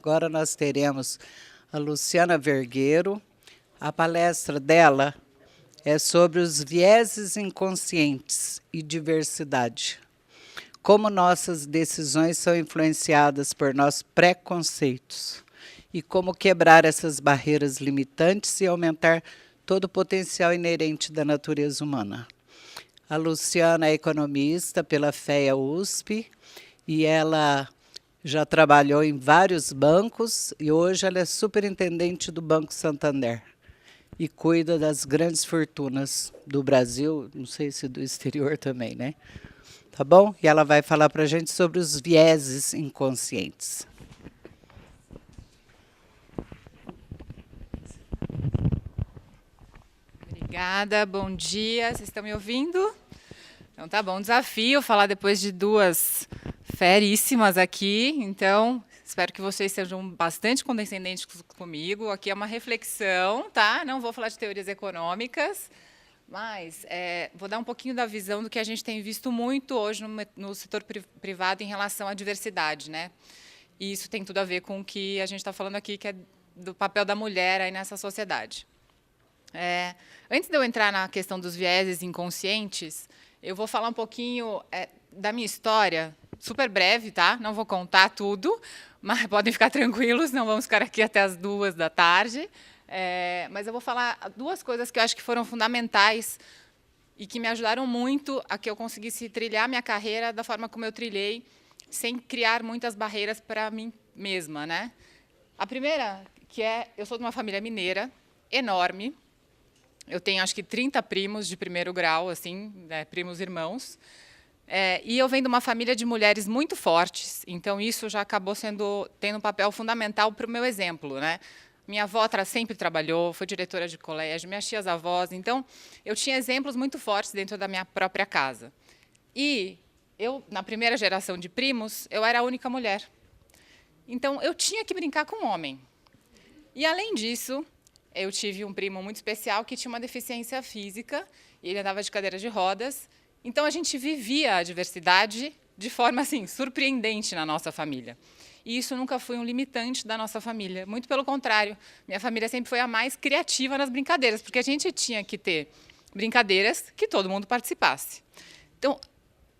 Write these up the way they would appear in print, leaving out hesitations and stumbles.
Agora nós teremos a Luciana Vergueiro. A palestra dela é sobre os vieses inconscientes e diversidade. Como nossas decisões são influenciadas por nossos preconceitos e como quebrar essas barreiras limitantes e aumentar todo o potencial inerente da natureza humana. A Luciana é economista pela FEA USP e ela já trabalhou em vários bancos e hoje ela é superintendente do Banco Santander e cuida das grandes fortunas do Brasil, não sei se do exterior também, né? Tá bom? E ela vai falar para a gente sobre os vieses inconscientes. Obrigada, bom dia. Vocês estão me ouvindo? Então tá bom, desafio falar depois de duas feríssimas aqui. Então, espero que vocês sejam bastante condescendentes comigo. Aqui é uma reflexão, tá? Não vou falar de teorias econômicas, mas vou dar um pouquinho da visão do que a gente tem visto muito hoje no setor privado em relação à diversidade, né? E isso tem tudo a ver com o que a gente está falando aqui, que é do papel da mulher aí nessa sociedade. Antes de eu entrar na questão dos vieses inconscientes, eu vou falar um pouquinho da minha história, super breve, tá? Não vou contar tudo, mas podem ficar tranquilos, não vamos ficar aqui até as 14h. Mas eu vou falar duas coisas que eu acho que foram fundamentais e que me ajudaram muito a que eu conseguisse trilhar minha carreira da forma como eu trilhei, sem criar muitas barreiras para mim mesma, né? A primeira, eu sou de uma família mineira, enorme. Eu tenho, acho que, 30 primos de primeiro grau, assim, primos irmãos. E eu venho de uma família de mulheres muito fortes, então isso já acabou tendo um papel fundamental para o meu exemplo, né? Minha avó sempre trabalhou, foi diretora de colégio, minhas tias-avós, então eu tinha exemplos muito fortes dentro da minha própria casa. E eu, na primeira geração de primos, eu era a única mulher. Então eu tinha que brincar com um homem. E, além disso, eu tive um primo muito especial que tinha uma deficiência física, e ele andava de cadeira de rodas. Então, a gente vivia a diversidade de forma assim, surpreendente na nossa família. E isso nunca foi um limitante da nossa família. Muito pelo contrário, minha família sempre foi a mais criativa nas brincadeiras, porque a gente tinha que ter brincadeiras que todo mundo participasse. Então,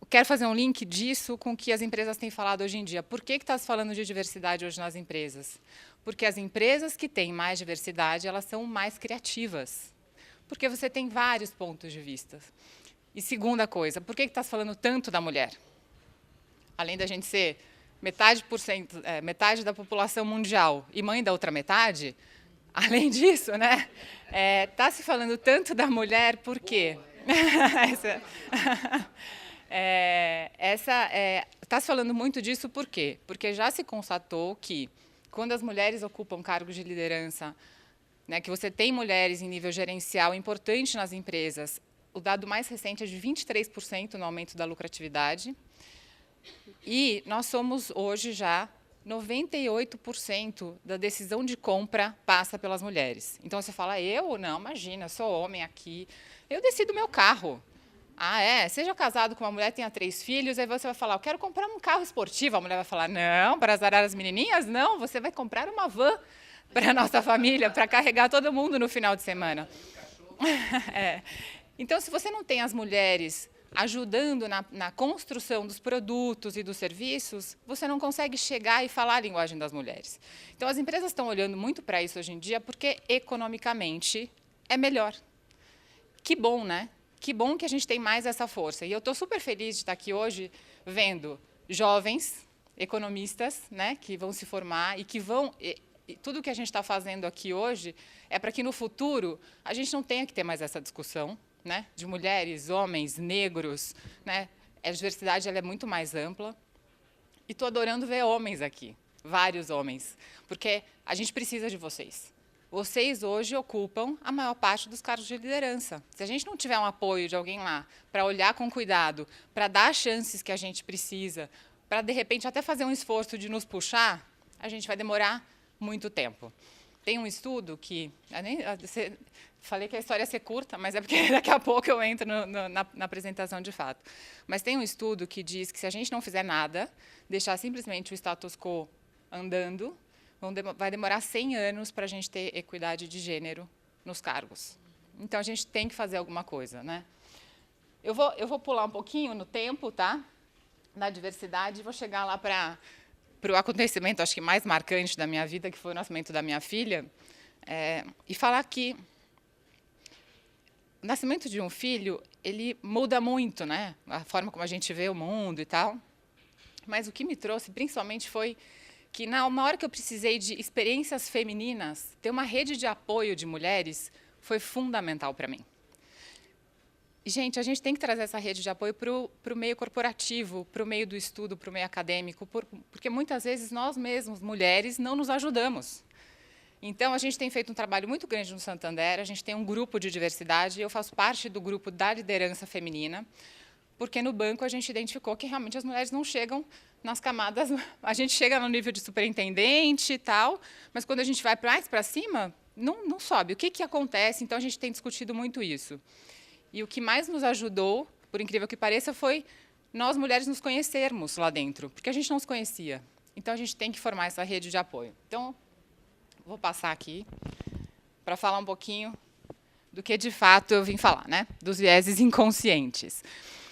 eu quero fazer um link disso com o que as empresas têm falado hoje em dia. Por que está se falando de diversidade hoje nas empresas? Porque as empresas que têm mais diversidade, elas são mais criativas. Porque você tem vários pontos de vista. E segunda coisa, por que está se falando tanto da mulher? Além da gente ser metade da população mundial e mãe da outra metade, além disso, né, está se falando tanto da mulher por quê? Está se falando muito disso por quê? Porque já se constatou que, quando as mulheres ocupam cargos de liderança, né, que você tem mulheres em nível gerencial importante nas empresas, o dado mais recente é de 23% no aumento da lucratividade. E nós somos, hoje, já 98% da decisão de compra passa pelas mulheres. Então, você fala, eu? Não, imagina, sou homem aqui. Eu decido meu carro. Ah, seja casado com uma mulher, tenha 3 filhos, aí você vai falar, eu quero comprar um carro esportivo. A mulher vai falar, não, para azarar as menininhas, não, você vai comprar uma van para a nossa família, para carregar todo mundo no final de semana. Então, se você não tem as mulheres ajudando na construção dos produtos e dos serviços, você não consegue chegar e falar a linguagem das mulheres. Então, as empresas estão olhando muito para isso hoje em dia, porque economicamente é melhor. Que bom, né? Que bom que a gente tem mais essa força. E eu estou super feliz de estar aqui hoje vendo jovens economistas, né, que vão se formar e que vão... E tudo que a gente está fazendo aqui hoje é para que, no futuro, a gente não tenha que ter mais essa discussão, né, de mulheres, homens, negros. Né? A diversidade ela é muito mais ampla. E estou adorando ver homens aqui, vários homens, porque a gente precisa de vocês. Vocês hoje ocupam a maior parte dos cargos de liderança. Se a gente não tiver um apoio de alguém lá para olhar com cuidado, para dar as chances que a gente precisa, para, de repente, até fazer um esforço de nos puxar, a gente vai demorar muito tempo. Tem um estudo que... falei que a história ia ser curta, mas é porque daqui a pouco eu entro na apresentação de fato. Mas tem um estudo que diz que, se a gente não fizer nada, deixar simplesmente o status quo andando, vai demorar 100 anos para a gente ter equidade de gênero nos cargos. Então, a gente tem que fazer alguma coisa, né? Eu vou pular um pouquinho no tempo, tá? Na diversidade, e vou chegar lá para o acontecimento, acho que mais marcante da minha vida, que foi o nascimento da minha filha, e falar que o nascimento de um filho, ele muda muito, né? A forma como a gente vê o mundo e tal. Mas o que me trouxe, principalmente, foi que, na hora que eu precisei de experiências femininas, ter uma rede de apoio de mulheres foi fundamental para mim. Gente, a gente tem que trazer essa rede de apoio para o meio corporativo, para o meio do estudo, para o meio acadêmico, porque muitas vezes nós mesmos, mulheres, não nos ajudamos. Então, a gente tem feito um trabalho muito grande no Santander, a gente tem um grupo de diversidade, eu faço parte do grupo da liderança feminina, porque no banco a gente identificou que realmente as mulheres não chegam nas camadas, a gente chega no nível de superintendente e tal, mas quando a gente vai mais para cima, não sobe. O que acontece? Então, a gente tem discutido muito isso. E o que mais nos ajudou, por incrível que pareça, foi nós, mulheres, nos conhecermos lá dentro, porque a gente não se conhecia. Então, a gente tem que formar essa rede de apoio. Então, vou passar aqui para falar um pouquinho do que, de fato, eu vim falar, né? Dos vieses inconscientes.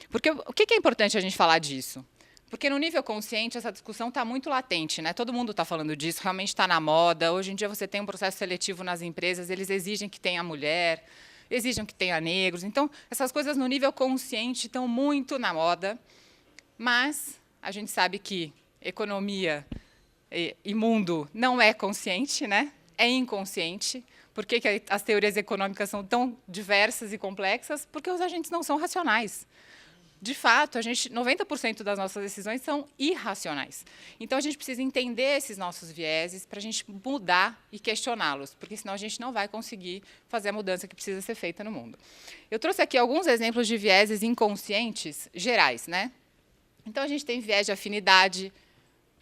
Porque o que é importante a gente falar disso? Porque, no nível consciente, essa discussão está muito latente, né? Todo mundo está falando disso, realmente está na moda. Hoje em dia, você tem um processo seletivo nas empresas, eles exigem que tenha mulher, exigem que tenha negros. Então, essas coisas no nível consciente estão muito na moda, mas a gente sabe que economia e mundo não é consciente, né? É inconsciente. Por que as teorias econômicas são tão diversas e complexas? Porque os agentes não são racionais. De fato, 90% das nossas decisões são irracionais. Então, a gente precisa entender esses nossos vieses para a gente mudar e questioná-los, porque senão a gente não vai conseguir fazer a mudança que precisa ser feita no mundo. Eu trouxe aqui alguns exemplos de vieses inconscientes gerais, né? Então, a gente tem viés de afinidade.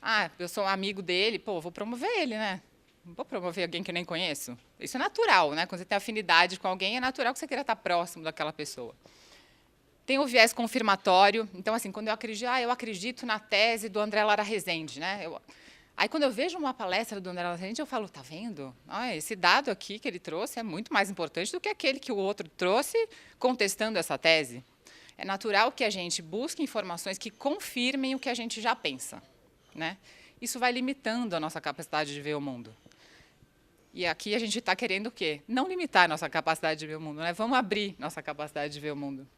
Ah, eu sou um amigo dele, pô, vou promover ele, né? Não vou promover alguém que eu nem conheço. Isso é natural, né? Quando você tem afinidade com alguém, é natural que você queira estar próximo daquela pessoa. Tem o viés confirmatório. Então, assim, quando eu acredito na tese do André Lara Rezende, né? Aí, quando eu vejo uma palestra do André Lara Rezende, eu falo, tá vendo? Esse dado aqui que ele trouxe é muito mais importante do que aquele que o outro trouxe contestando essa tese. É natural que a gente busque informações que confirmem o que a gente já pensa, né? Isso vai limitando a nossa capacidade de ver o mundo. E aqui a gente está querendo o quê? Não limitar a nossa capacidade de ver o mundo, né? Vamos abrir nossa capacidade de ver o mundo.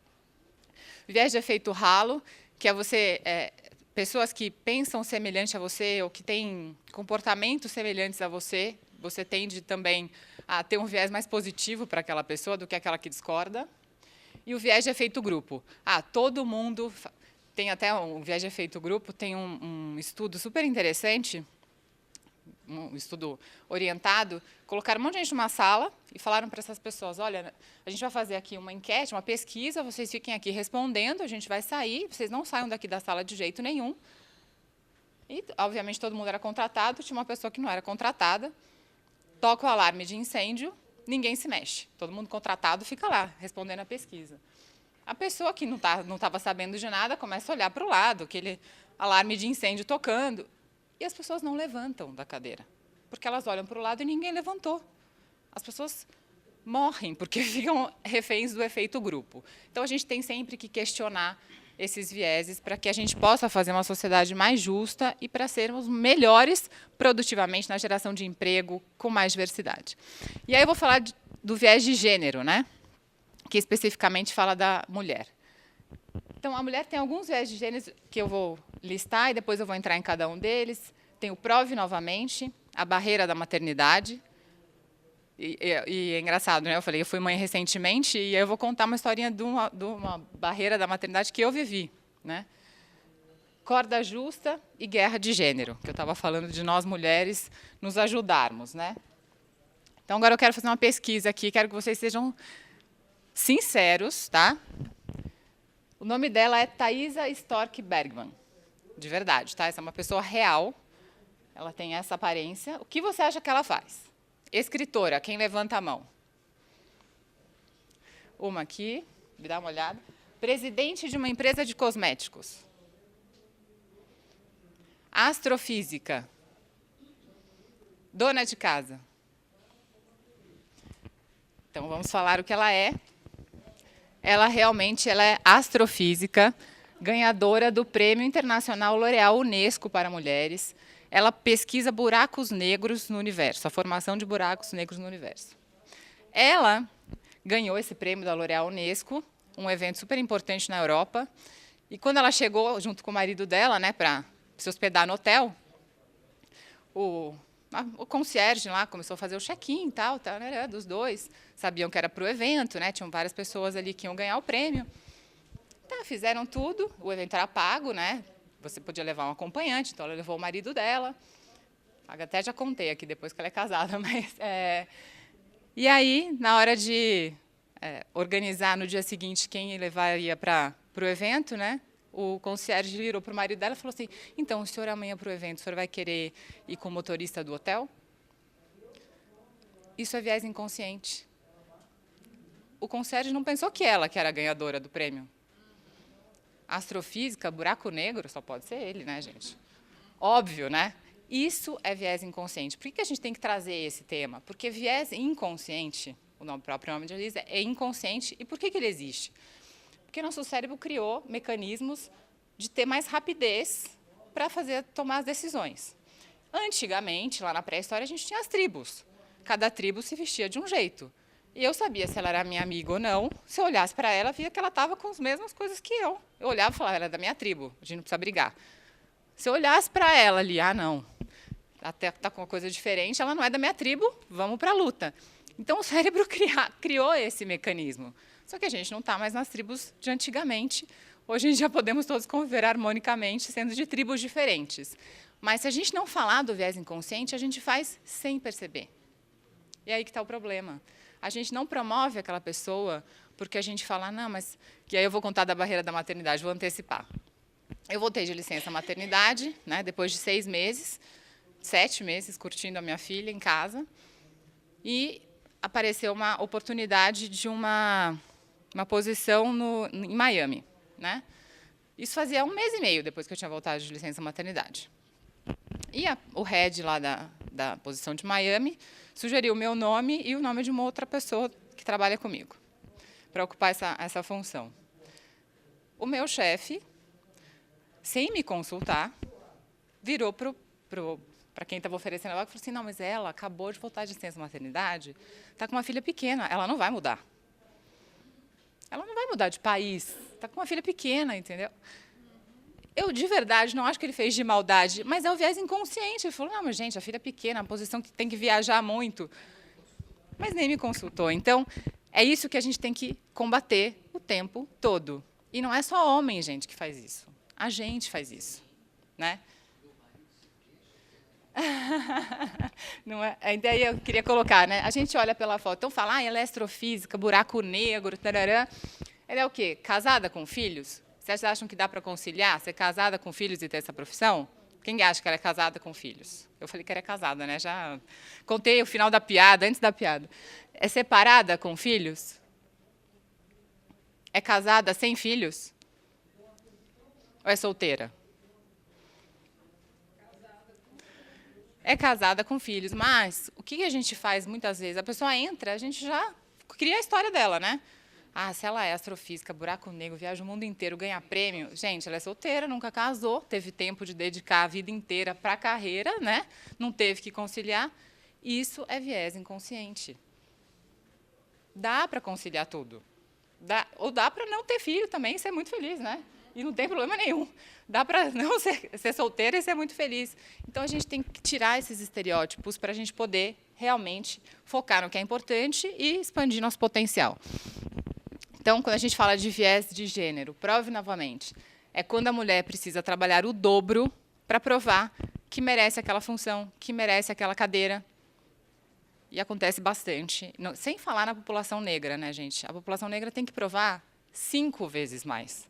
Viés de efeito halo, que é pessoas que pensam semelhante a você ou que têm comportamentos semelhantes a você, você tende também a ter um viés mais positivo para aquela pessoa do que aquela que discorda. E o viés de efeito grupo. Todo mundo tem até um viés de efeito grupo, tem um estudo super interessante, um estudo orientado, colocaram um monte de gente numa sala e falaram para essas pessoas, olha, a gente vai fazer aqui uma enquete, uma pesquisa, vocês fiquem aqui respondendo, a gente vai sair, vocês não saiam daqui da sala de jeito nenhum. E, obviamente, todo mundo era contratado, tinha uma pessoa que não era contratada, toca o alarme de incêndio, ninguém se mexe. Todo mundo contratado fica lá, respondendo a pesquisa. A pessoa que não estava sabendo de nada começa a olhar para o lado, aquele alarme de incêndio tocando, e as pessoas não levantam da cadeira, porque elas olham para o lado e ninguém levantou. As pessoas morrem porque ficam reféns do efeito grupo. Então, a gente tem sempre que questionar esses vieses para que a gente possa fazer uma sociedade mais justa e para sermos melhores produtivamente na geração de emprego com mais diversidade. E aí eu vou falar do viés de gênero, né? Que especificamente fala da mulher. Então, a mulher tem alguns viés de gênero que eu vou listar e depois eu vou entrar em cada um deles. Tem o prove novamente, a barreira da maternidade. E é engraçado, né? Eu fui mãe recentemente e eu vou contar uma historinha de uma barreira da maternidade que eu vivi, né? Corda justa e guerra de gênero, que eu estava falando de nós mulheres nos ajudarmos, né? Então, agora eu quero fazer uma pesquisa aqui, quero que vocês sejam sinceros, tá? O nome dela é Thaisa Stork Bergman, de verdade, tá? Essa é uma pessoa real, ela tem essa aparência. O que você acha que ela faz? Escritora, quem levanta a mão? Uma aqui, me dá uma olhada. Presidente de uma empresa de cosméticos. Astrofísica. Dona de casa. Então, vamos falar o que ela é. Ela realmente é astrofísica, ganhadora do Prêmio Internacional L'Oréal Unesco para Mulheres. Ela pesquisa buracos negros no universo, a formação de buracos negros no universo. Ela ganhou esse prêmio da L'Oréal Unesco, um evento super importante na Europa. E quando ela chegou junto com o marido dela, né, para se hospedar no hotel, o concierge lá começou a fazer o check-in e tal, né, dos dois. Sabiam que era para o evento, né, tinham várias pessoas ali que iam ganhar o prêmio. Tá, fizeram tudo, o evento era pago, né? Você podia levar um acompanhante, então ela levou o marido dela. Até já contei aqui depois que ela é casada, mas... E aí, na hora de organizar no dia seguinte quem levaria para o evento, né? O concierge virou para o marido dela e falou assim: então, o senhor amanhã para o evento, o senhor vai querer ir com o motorista do hotel? Isso é viés inconsciente. O concierge não pensou que ela que era a ganhadora do prêmio. Astrofísica, buraco negro, só pode ser ele, né, gente? Óbvio, né? Isso é viés inconsciente. Por que a gente tem que trazer esse tema? Porque viés inconsciente, o próprio nome já diz, é inconsciente. E por que ele existe? Porque nosso cérebro criou mecanismos de ter mais rapidez para tomar as decisões. Antigamente, lá na pré-história, a gente tinha as tribos. Cada tribo se vestia de um jeito. E eu sabia se ela era minha amiga ou não. Se eu olhasse para ela, via que ela estava com as mesmas coisas que eu. Eu olhava e falava: ela é da minha tribo, a gente não precisa brigar. Se eu olhasse para ela ali, não, até está com uma coisa diferente, ela não é da minha tribo, vamos para a luta. Então, o cérebro criou esse mecanismo. Só que a gente não está mais nas tribos de antigamente. Hoje em dia podemos todos conviver harmonicamente, sendo de tribos diferentes. Mas se a gente não falar do viés inconsciente, a gente faz sem perceber. E aí que está o problema. A gente não promove aquela pessoa porque a gente fala: não, mas... E aí eu vou contar da barreira da maternidade, vou antecipar. Eu voltei de licença maternidade, né, depois de 6 meses, 7 meses, curtindo a minha filha em casa. E apareceu uma oportunidade de uma posição em Miami, né? Isso fazia 1 mês e meio depois que eu tinha voltado de licença maternidade. E o head lá da posição de Miami sugeriu o meu nome e o nome de uma outra pessoa que trabalha comigo, para ocupar essa função. O meu chefe, sem me consultar, virou para quem estava oferecendo a vaga e falou assim: não, mas ela acabou de voltar de licença maternidade, está com uma filha pequena, ela não vai mudar. Ela não vai mudar de país, está com uma filha pequena, entendeu? Eu, de verdade, não acho que ele fez de maldade, mas é o viés inconsciente. Ele falou: não, mas, gente, a filha é pequena, a posição que tem que viajar muito. Mas nem me consultou. Então, é isso que a gente tem que combater o tempo todo. E não é só homem, gente, que faz isso. A gente faz isso, né? Não é? Daí eu queria colocar, né? A gente olha pela foto, então fala: ela é astrofísica, buraco negro, tarará. Ela é o quê? Casada com filhos? Vocês acham que dá para conciliar ser casada com filhos e ter essa profissão? Quem acha que ela é casada com filhos? Eu falei que era casada, né? Já contei o final da piada, antes da piada. É separada com filhos? É casada sem filhos? Ou é solteira? É casada com filhos, mas o que a gente faz muitas vezes? A pessoa entra, a gente já cria a história dela, né? Se ela é astrofísica, buraco negro, viaja o mundo inteiro, ganha prêmio. Gente, ela é solteira, nunca casou, teve tempo de dedicar a vida inteira para a carreira, né? Não teve que conciliar. Isso é viés inconsciente. Dá para conciliar tudo. Ou dá para não ter filho também e ser muito feliz, né? E não tem problema nenhum. Dá para não ser solteira e ser muito feliz. Então, a gente tem que tirar esses estereótipos para a gente poder realmente focar no que é importante e expandir nosso potencial. Então, quando a gente fala de viés de gênero, prove novamente, é quando a mulher precisa trabalhar o dobro para provar que merece aquela função, que merece aquela cadeira. E acontece bastante. Sem falar na população negra, né, gente? A população negra tem que provar 5 vezes mais.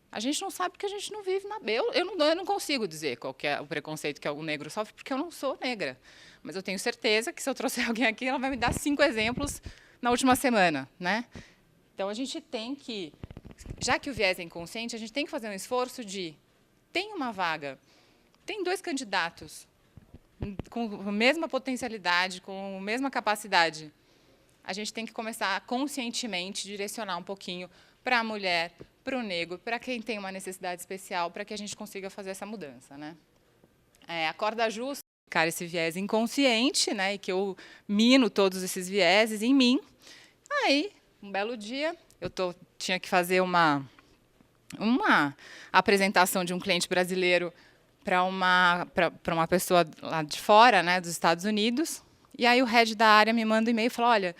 A gente não sabe porque a gente não vive na... Eu não consigo dizer qual que é o preconceito que algum negro sofre, porque eu não sou negra. Mas eu tenho certeza que, se eu trouxer alguém aqui, ela vai me dar 5 exemplos na última semana, né? Então, a gente tem que, já que o viés é inconsciente, a gente tem que fazer um esforço de: tem uma vaga, tem 2 candidatos, com a mesma potencialidade, com a mesma capacidade. A gente tem que começar a conscientemente direcionar um pouquinho para a mulher, para o negro, para quem tem uma necessidade especial, para que a gente consiga fazer essa mudança, né? A corda justa, cara, esse viés inconsciente, né, e que eu mino todos esses vieses em mim. Aí, um belo dia, tinha que fazer uma apresentação de um cliente brasileiro para uma pessoa lá de fora, né, dos Estados Unidos. E aí o head da área me manda um e-mail e fala, olha,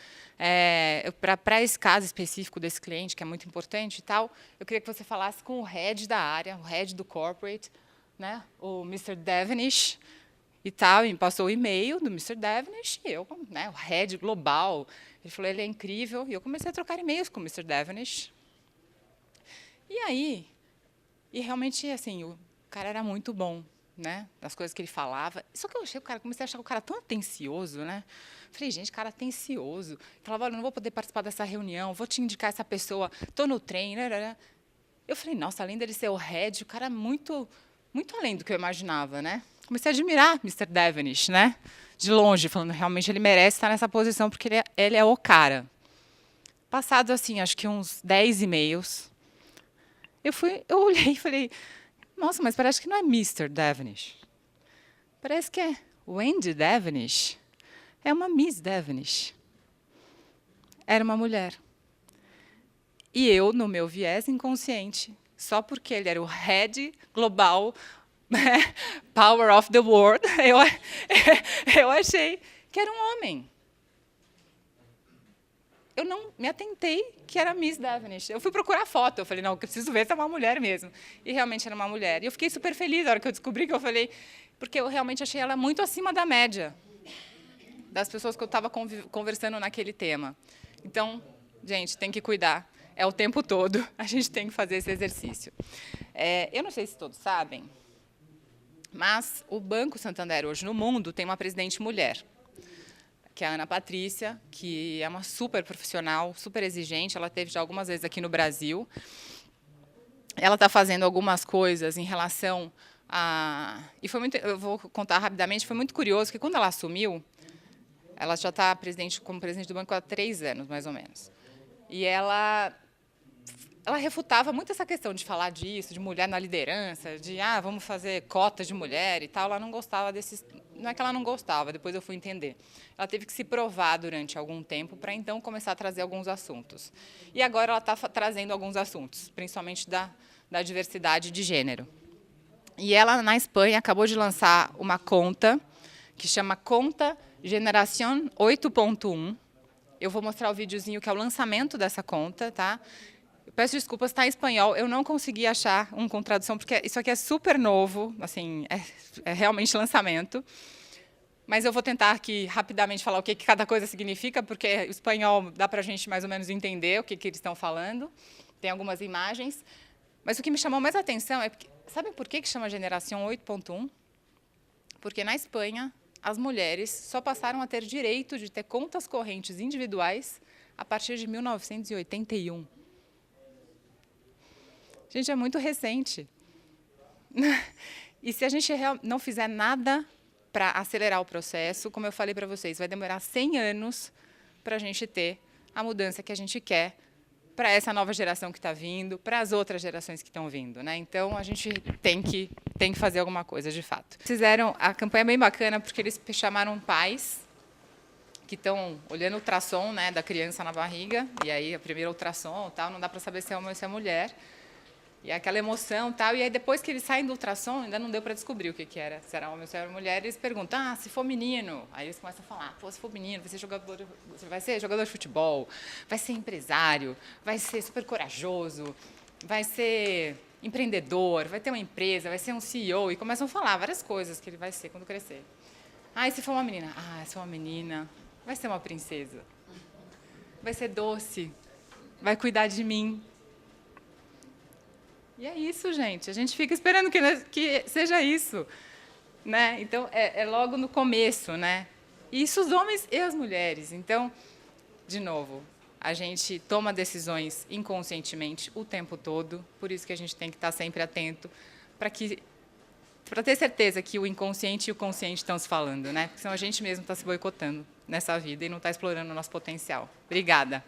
para esse caso específico desse cliente, que é muito importante e tal, eu queria que você falasse com o head da área, o head do corporate, né, o Mr. Devenish, e tal, e me passou o e-mail do Mr. Devenish, e eu, né, o head global, ele falou, ele é incrível, e eu comecei a trocar e-mails com o Mr. Devenish. E aí, realmente, assim, o cara era muito bom, né, das coisas que ele falava. Só que eu comecei a achar o cara tão atencioso, né? Falei, gente, cara atencioso. Falava, olha, não vou poder participar dessa reunião, vou te indicar essa pessoa, estou no trem, né? Eu falei, nossa, além dele ser o head, o cara é muito, muito além do que eu imaginava, né? Comecei a admirar Mr. Devenish, né? De longe, falando, realmente ele merece estar nessa posição, porque ele é o cara. Passado, assim, acho que uns 10 e-mails, eu olhei e falei, nossa, mas parece que não é Mr. Devenish. Parece que é Wendy Devenish. É uma Miss Devenish. Era uma mulher. E eu, no meu viés inconsciente, só porque ele era o head global, né, power of the world, eu achei que era um homem. Eu não me atentei que era Miss Devenish. Eu fui procurar foto, eu falei, não, eu preciso ver se é uma mulher mesmo. E realmente era uma mulher. E eu fiquei super feliz na hora que eu descobri, que eu falei, porque eu realmente achei ela muito acima da média das pessoas que eu estava conversando naquele tema. Então, gente, tem que cuidar. É o tempo todo, a gente tem que fazer esse exercício. Eu não sei se todos sabem, mas o Banco Santander, hoje no mundo, tem uma presidente mulher, que é a Ana Patrícia, que é uma super profissional, super exigente. Ela esteve já algumas vezes aqui no Brasil. Ela está fazendo algumas coisas em relação a... E foi muito, eu vou contar rapidamente, foi muito curioso, que quando ela assumiu, ela já está como presidente do banco há 3 anos, mais ou menos. E ela refutava muito essa questão de falar disso, de mulher na liderança, de vamos fazer cotas de mulher e tal. Ela não gostava desses... Não é que ela não gostava, depois eu fui entender. Ela teve que se provar durante algum tempo para, então, começar a trazer alguns assuntos. E agora ela está trazendo alguns assuntos, principalmente da diversidade de gênero. E ela, na Espanha, acabou de lançar uma conta que chama Conta Generación 8.1. Eu vou mostrar o videozinho que é o lançamento dessa conta, tá? Peço desculpas, está em espanhol, eu não consegui achar com tradução, porque isso aqui é super novo, assim, é realmente lançamento. Mas eu vou tentar aqui rapidamente falar o que cada coisa significa, porque o espanhol dá para a gente mais ou menos entender o que eles estão falando. Tem algumas imagens. Mas o que me chamou mais a atenção é, sabe por que chama Geração 8.1? Porque na Espanha, as mulheres só passaram a ter direito de ter contas correntes individuais a partir de 1981. Gente, é muito recente. E se a gente não fizer nada para acelerar o processo, como eu falei para vocês, vai demorar 100 anos para a gente ter a mudança que a gente quer para essa nova geração que está vindo, para as outras gerações que estão vindo, né? Então, a gente tem que fazer alguma coisa, de fato. Fizeram a campanha bem bacana, porque eles chamaram pais que estão olhando o ultrassom, né, da criança na barriga, e aí a primeira ultrassom, tal, não dá para saber se é homem ou se é mulher. E aquela emoção, tal, e aí depois que eles saem do ultrassom, ainda não deu para descobrir o que era, se era homem ou se era mulher, eles perguntam, se for menino, aí eles começam a falar, se for menino, vai ser jogador de futebol, vai ser empresário, vai ser super corajoso, vai ser empreendedor, vai ter uma empresa, vai ser um CEO, e começam a falar várias coisas que ele vai ser quando crescer. E se for uma menina? Se for uma menina, vai ser uma princesa, vai ser doce, vai cuidar de mim. E é isso, gente. A gente fica esperando que seja isso, né? Então, é logo no começo, né? E isso os homens e as mulheres. Então, de novo, a gente toma decisões inconscientemente o tempo todo, por isso que a gente tem que estar sempre atento para que para ter certeza que o inconsciente e o consciente estão se falando, né? Porque senão a gente mesmo está se boicotando nessa vida e não está explorando o nosso potencial. Obrigada.